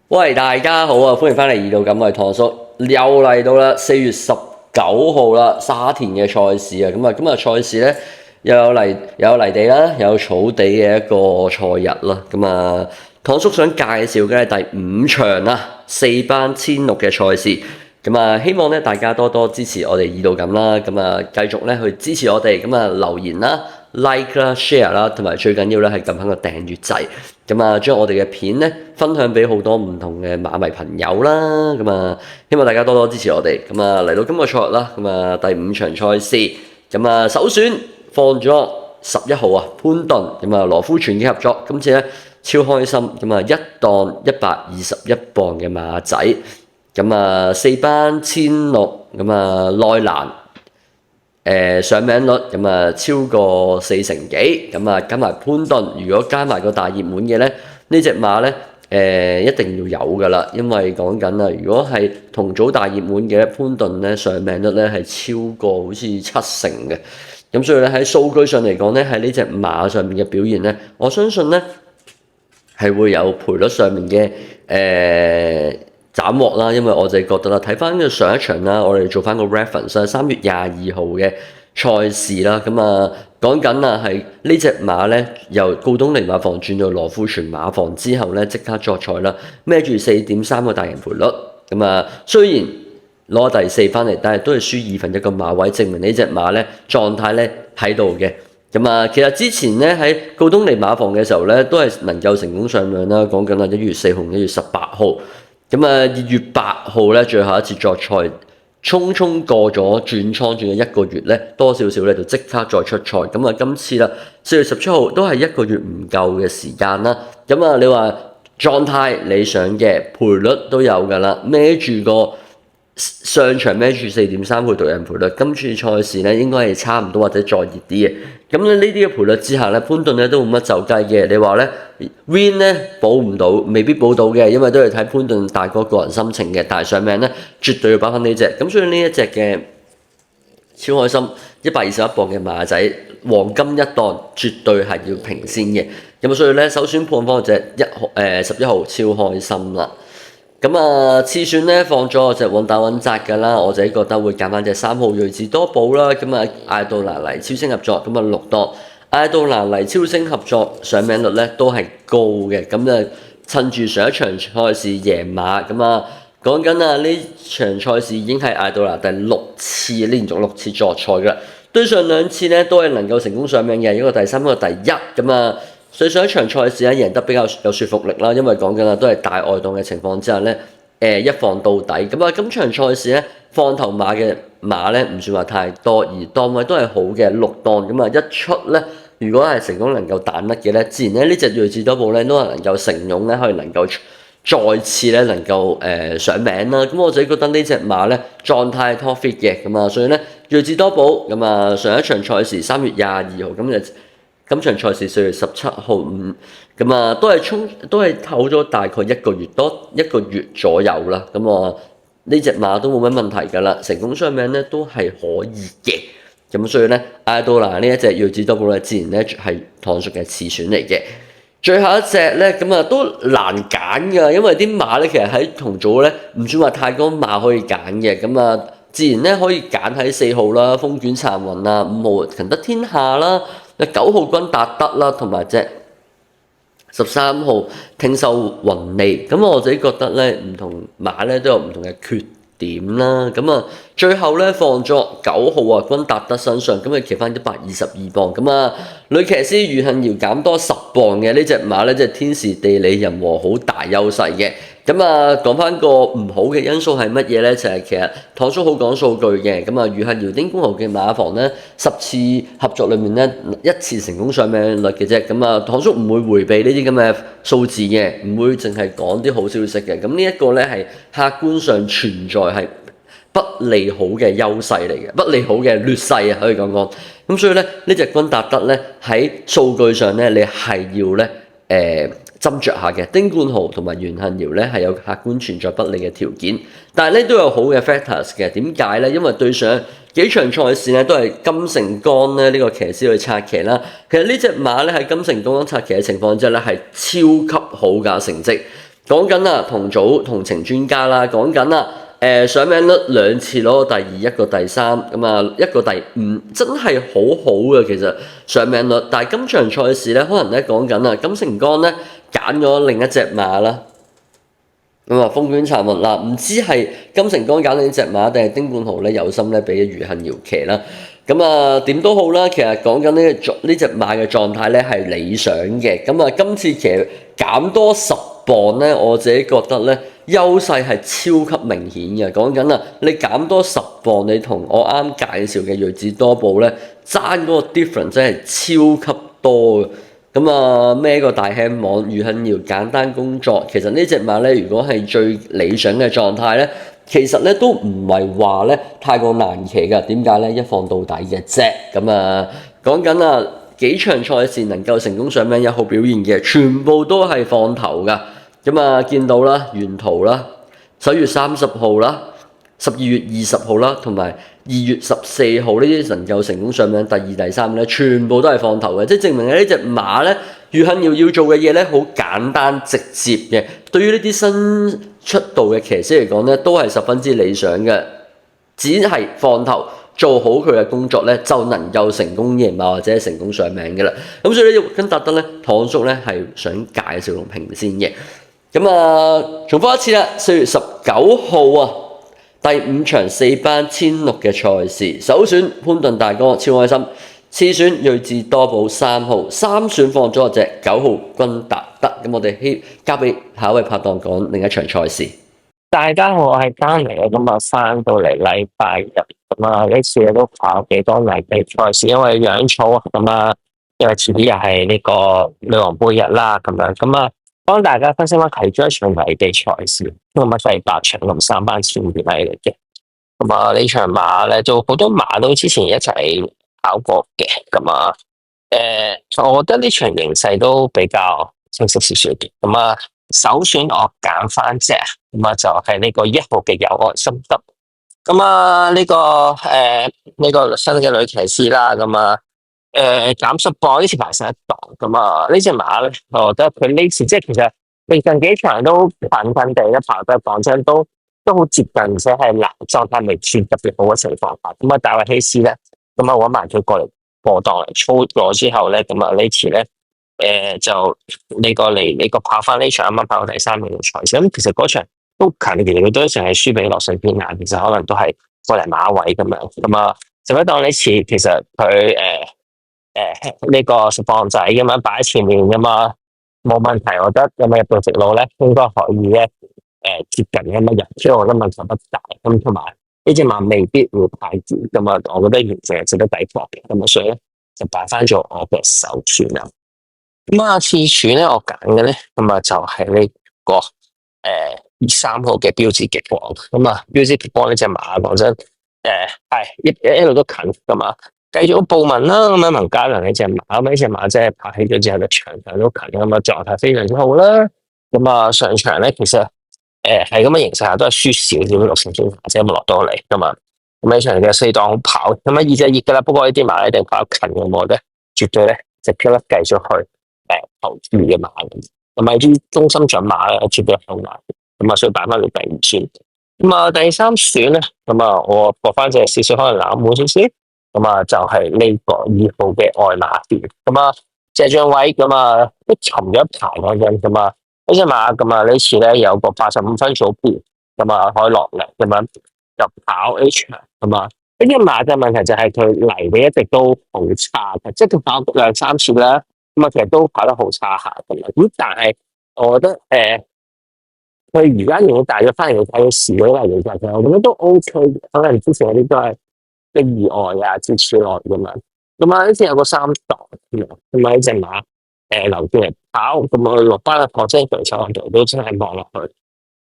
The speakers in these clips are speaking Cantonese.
喂，大家好啊！歡迎翻嚟二度咁，我係唐叔，又嚟到啦4月19號啦，沙田嘅賽事啊，今日賽事咧又有泥地啦，又有草地嘅一個賽日啦，唐叔想介紹嘅係第5場啦，4班1000嘅賽事，希望咧大家多多支持我哋二度咁啦，繼續咧去支持我哋，留言啦、like 啦、share 啦，同埋最緊要咧係撳翻個訂閱掣。將我哋嘅片咧分享俾好多唔同嘅馬迷朋友啦，希望大家多多支持我哋。嚟到今個賽日啦，第5場賽事，首選放咗11號啊潘頓，羅夫全嘅合作，今次咧超開心，一檔121磅嘅馬仔，4班1600，內欄。上名率超過40%幾，加埋潘頓，如果加埋個大熱門嘅咧，呢隻馬咧一定要有噶啦，因為講緊啊，如果係同組大熱門嘅潘頓咧，上名率咧係超過好似70%嘅，咁所以咧喺數據上嚟講咧，喺呢隻馬上面嘅表現咧，我相信咧係會有賠率上面嘅斬獲啦，因為我就覺得啦，睇翻嘅上一場啦，我哋做翻個 reference 啦，3月22號嘅賽事啦，講緊啊係呢隻馬咧由告東尼馬房轉到羅富全馬房之後咧，即刻作賽啦，孭住4.3個大型賠率，雖然攞第4翻嚟，但係都係輸1/2個馬位，證明呢隻馬咧狀態咧喺度嘅。其實之前咧喺告東尼馬房嘅時候咧，都係能夠成功上場啦。講緊啊1月4號、1月18號。2月8號咧，最後一次作賽，匆匆過咗轉倉，轉咗1個月咧，多少少咧就即刻再出賽。今次啦，4月17號都係1個月唔夠嘅時間啦。你話狀態理想嘅賠率都有㗎啦，孭住個上場孭住4.3倍獨贏賠率，今次賽事咧應該係差唔多或者再熱啲嘅。呢啲嘅賠率之下咧，潘頓咧都冇乜走雞嘅。你話咧 win 咧保唔到，未必保到嘅，因為都係睇潘頓大哥個人心情嘅。但係上名咧絕對要包翻呢隻，咁所以呢一隻嘅超開心121磅嘅馬仔，黃金一檔絕對係要平先嘅。所以咧首選判方隻11號超開心啦。次選咧放咗隻穩打穩紮㗎啦，我自己覺得會揀翻隻3號睿智多寶啦，艾杜拿黎超星合作，6檔艾杜拿黎超星合作上名率咧都係高嘅，趁住上一場賽事贏馬，講緊啊呢場賽事已經係艾杜拿第6次連續6次作賽㗎啦，對上2次咧都係能夠成功上名嘅，一個第3，一個第1所以上一場賽事咧贏得比較有說服力啦，因為講緊都係大外檔嘅情況之下咧，一放到底。今場賽事咧放頭馬嘅馬咧唔算話太多，而檔位都係好嘅6檔，一出咧，如果係成功能夠彈甩嘅咧，自然咧呢隻睿智多寶咧都係能夠成勇咧，可以能夠再次咧能夠上名啦。我自己覺得呢隻馬咧狀態 top fit 嘅，所以咧睿智多寶上一場賽事3月22號今場賽事4月17號都係唞咗大概1個月左右啦。呢隻馬都冇乜問題㗎啦，成功上名咧都係可以嘅。所以咧艾杜拿呢一隻睿智多寶咧，自然咧係唐叔嘅次選嚟嘅。最後一隻咧都難揀㗎，因為啲馬咧其實喺同組咧唔算話太多馬可以揀嘅。自然咧可以揀喺4號啦，風捲殘雲啦，5號勤得天下啦。9號君達德啦，同埋隻13號聽秀雲利，我自己覺得咧，唔同馬咧都有唔同嘅缺點啦。最後咧放咗9號啊，君達德身上，騎翻122磅，女騎師余幸堯減多10磅嘅呢隻馬咧，即係天時地利人和好大優勢嘅。講翻個唔好嘅因素係乜嘢咧？就係其實唐叔好講數據嘅，余幸堯丁公豪嘅馬房咧10次合作裏面咧1次成功上名率嘅啫。唐叔唔會迴避呢啲咁嘅數字嘅，唔會淨係講啲好消息嘅。呢一個咧係客觀上存在係不利好嘅優勢嚟嘅，不利好嘅劣勢啊，可以講。所以咧呢隻君達德咧喺數據上咧你係要咧斟酌下嘅，丁冠豪同埋袁幸堯咧係有客觀存在不利嘅條件，但係咧都有好嘅 factors 嘅。點解咧？因為對上幾場賽事咧都係金城江咧呢個騎師去策騎啦。其實呢隻馬咧喺金城江策騎嘅情況之下咧係超級好㗎成績。講緊啊同組同情專家啦，講緊啊上名率2次攞到第2，一個第3，咁啊一個第5，真係好好嘅其實上名率。但係今場賽事咧，可能咧講緊啊金城剛咧揀咗另一隻馬啦。咁啊，風捲殘雲嗱，唔知係金城剛揀呢隻馬，定係丁冠豪咧有心咧俾余幸堯騎啦。咁啊，點都好啦，其實講緊呢隻馬嘅狀態咧係理想嘅。咁啊，今次騎減多10磅咧，我自己覺得咧優勢係超級明顯嘅。講緊啊，你減多10磅，你同我啱介紹嘅睿智多寶咧爭嗰個 difference 真係超級多嘅。咁啊，孭個大輕網，余幸堯簡單工作。其實呢隻馬咧，如果係最理想嘅狀態咧，其實咧都唔係話咧太過難騎噶。點解咧？一放到底嘅啫。咁啊，講緊啊幾場賽事能夠成功上名1號表現嘅，全部都係放頭噶。咁啊，見到啦，沿途啦，11月30號啦，12月20號啦，同埋2月14號呢啲能夠成功上名第2、第3咧，全部都係放頭嘅，即係證明呢隻馬咧，余幸堯要做嘅嘢咧，好簡單直接嘅。對於呢啲新出道嘅騎師嚟講咧，都係十分之理想嘅，只係放頭做好佢嘅工作咧，就能夠成功贏馬或者成功上名嘅啦。咁所以呢，跟達德咧，堂叔咧係想介紹龍平先嘅。咁啊，重複一次啦，4月19號啊，第5場4班1600嘅賽事，首選潘頓大哥超開心，次選睿智多寶3號，3選放咗隻9號君達德。咁我哋交俾下一位拍檔講另一場賽事。大家好，我係丹尼，咁啊翻到嚟禮拜日，咁啊呢次都跑幾多泥地賽事，因為養草咁啊，因為遲啲又係呢個女王杯日啦，咁啊幫大家分析翻其中一場泥地賽事，咁啊第8場咁3班1200米嚟嘅，咁啊呢場馬咧就好多馬都之前一齊跑過嘅，咁啊我覺得呢場形勢都比較清晰少少嘅，咁啊首選我揀翻隻。咁啊，就係呢個1號嘅有愛心得。咁啊，呢個新嘅女騎師啦，咁啊，減10磅呢次排上一檔。咁啊，呢隻馬咧，我覺得佢呢次即係其實你近幾場都近地咧跑得講真都好接近，而且係狀態未算特別好嘅情況下。咁啊，大衛希斯咧，咁啊搵埋佢過嚟過檔嚟操咗之後咧，咁啊呢次咧。就你過嚟，你個跑翻呢場啱啱跑到第3名嘅賽事，咁其實嗰場都近，其實佢都淨係輸俾洛水邊眼，其實可能都係過嚟馬位咁樣，咁啊，就一當呢次其實佢呢個10磅仔咁樣擺喺前面噶嘛，冇問題，我覺得咁啊入到直路咧，應該可以咧接近咁樣入，所以我覺得問題不大，咁同埋呢隻馬未必會太遠，咁啊，我覺得完全係值得抵博嘅，咁啊，所以咧就擺翻咗我嘅首選啦。咁啊，次選咧，我揀嘅咧，咁啊就係呢個3號嘅標誌極光。咁啊，標誌極光呢隻馬講真，係一路都近噶嘛。繼續報文啦，咁樣文家良呢隻馬，咁呢隻馬即係拍起咗之後嘅場場都近，咁啊狀態非常之好啦。咁啊上場咧，其實係咁嘅形勢下都係輸少少6成鐘，或者冇落到嚟噶嘛。咁呢場嘅4檔好跑，咁啊2隻熱噶啦，不過呢啲馬一定跑得近嘅，我覺得絕對咧就飄得繼續去。投注嘅馬，同埋啲中心準馬咧，絕對好難。咁啊，所以擺翻到第5選。咁啊，第3選咧，咁啊，我博翻隻少少可能冷門少少。咁啊，就係呢個2號嘅愛馬仕。咁啊，謝將偉咁啊，都沉咗一排嗰陣。咁啊，呢隻馬咁啊，呢次咧有個85分組別，咁啊可以落嚟咁樣入跑 H 場。咁啊，呢隻馬嘅問題就係佢嚟嘅一直都好差嘅，即係佢跑2、3次啦。咁啊，其實都跑得好差下噶啦。咁但係，我覺得佢而家用大約翻嚟睇嘅時嗰個形態，其實我覺得都 O K。可能之前嗰啲都係啲意外啊、支持落咁樣。咁啊，呢次有個3檔咁啊，呢隻馬留住嚟跑，咁啊落班嘅放聲對手度都真係望落去，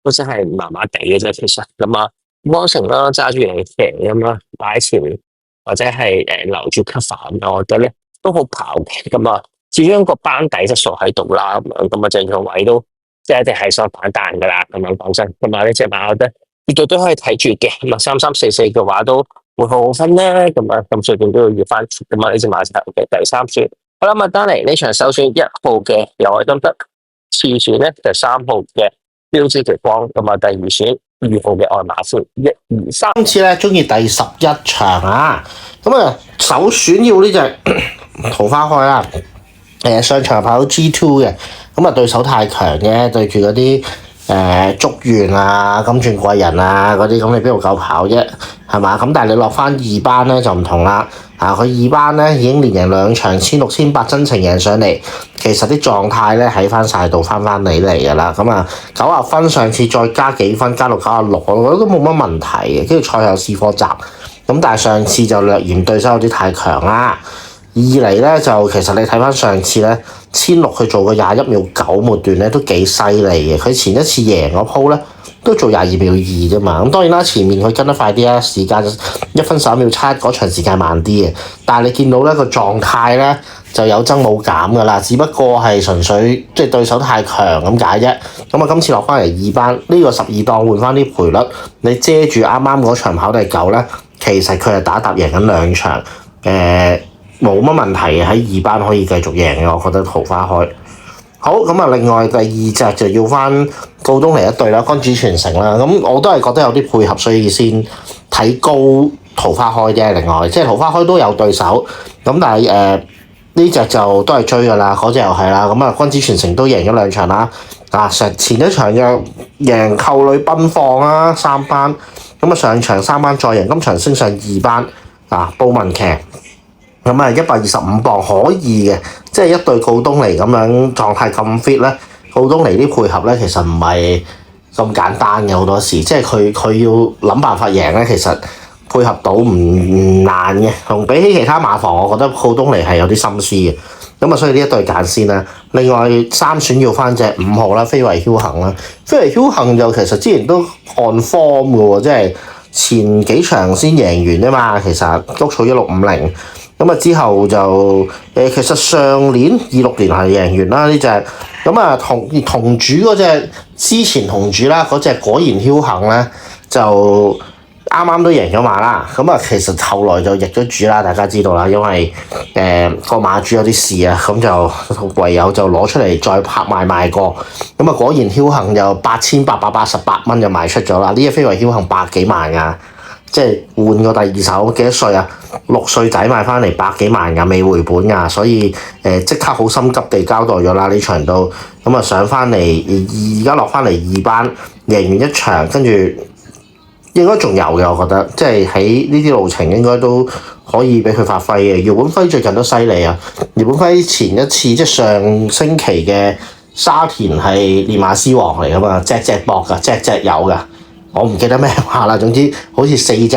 都真係麻麻地嘅啫。其實咁啊，安城啦揸住嚟騎咁啦，擺喺前面或者係留住 cover 咁，我覺得咧都好跑嘅。咁啊。始終個班底質素喺度啦，咁啊鄭仲偉都即係一定係想反彈噶啦，咁樣講真，咁啊呢隻馬我覺得絕對都可以睇住嘅，咁啊3344嘅話都會好好分咧，咁啊咁隨便都要翻，咁啊呢隻馬就嘅第3選。好啦，麥丹尼呢場首選1號嘅有愛心得，次選咧就3號嘅標誌極光，咁啊第二選2號嘅愛馬仕1、2、3。今次咧中意第11場啊，咁啊首選要呢隻桃花開啦。上場跑到 G2 嘅，咁啊對手太強嘅，對住嗰啲竹園啊、金鑽貴人啊嗰啲，咁你邊度夠跑啫？係嘛？咁但係你落翻2班咧就唔同啦。佢2班咧已經連贏2場1600、1800真情贏上嚟，其實啲狀態咧喺翻晒度翻嚟㗎啦。咁啊90分，上次再加幾分，加到96，我覺得都冇乜問題嘅。跟住賽後試課集，咁但係上次就略嫌對手有啲太強啦。二嚟咧就其實你睇翻上次咧1600去做個21秒9末段咧都幾犀利嘅。佢前一次贏嗰鋪咧都做22秒2啫嘛。咁當然啦，前面佢跟得快啲啦，時間1分11秒7，嗰場時間慢啲嘅。但係你見到咧個狀態咧就有增冇減㗎啦，只不過係純粹即係對手太強咁解啫。咁啊今次落翻嚟2班呢個12檔換翻啲賠率，你遮住啱啱嗰場跑第9咧，其實佢係打贏緊2場冇乜問題嘅，喺2班可以繼續贏嘅，我覺得桃花開。好，咁啊，另外第2隻就要翻告東尼一隊啦，君主傳承啦。咁我都係覺得有啲配合，所以先睇高桃花開啫。另外，即係桃花開都有對手，咁但係呢隻就都係追㗎啦，嗰隻又係啦。咁啊，君主傳承都贏咗2場啦。前一場就贏扣女奔放啦3班，咁啊上場3班再贏，今場升上2班布文騎。咁啊125磅可以嘅，即係一隊告東尼咁樣狀態咁 fit 咧，告東尼啲配合咧其實唔係咁簡單嘅，好多時，即係佢要諗辦法贏咧，其實配合到唔難嘅。同比起其他馬房，我覺得告東尼係有啲心思嘅。咁啊，所以呢一隊揀先啦。另外3選要翻隻5號啦，飛維僥倖啦。飛維僥倖就其實之前都看 form 嘅喎，即係前幾場先贏完啊嘛。其實谷草1650。咁啊之後就其實上年26年係贏完啦呢隻，咁啊同主嗰隻之前同主啦嗰隻果然僥倖咧就啱啱都贏咗馬啦，咁啊其實後來就易咗主啦，大家知道啦，因為個馬主有啲事啊，咁就唯有就攞出嚟再拍賣過，咁啊果然僥倖就8888蚊就賣出咗啦，呢隻飛維僥倖百幾萬㗎。即係換個第2手，幾多歲啊？6歲仔買翻嚟百幾萬㗎，未回本㗎，所以即刻好心急地交代咗啦呢場都，咁啊上翻嚟，而家落翻嚟2班，贏完1場，跟住應該仲有嘅，我覺得，即係喺呢啲路程應該都可以俾佢發揮嘅。姚本輝最近都犀利啊！姚本輝前一次即係上星期嘅沙田係練馬師王嚟㗎嘛，隻搏㗎，隻有㗎。我唔記得咩話啦，總之好似5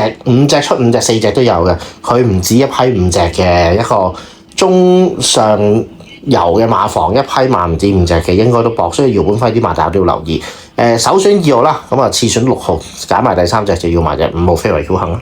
隻出5隻4隻都有嘅，佢唔止一批5隻嘅，一個中上游嘅馬房一批馬唔止5隻嘅，應該都搏，所以姚本輝啲馬大家都要留意。首選2號啦，咁啊次選6號，揀埋第3隻就要埋隻5號飛維僥倖啦。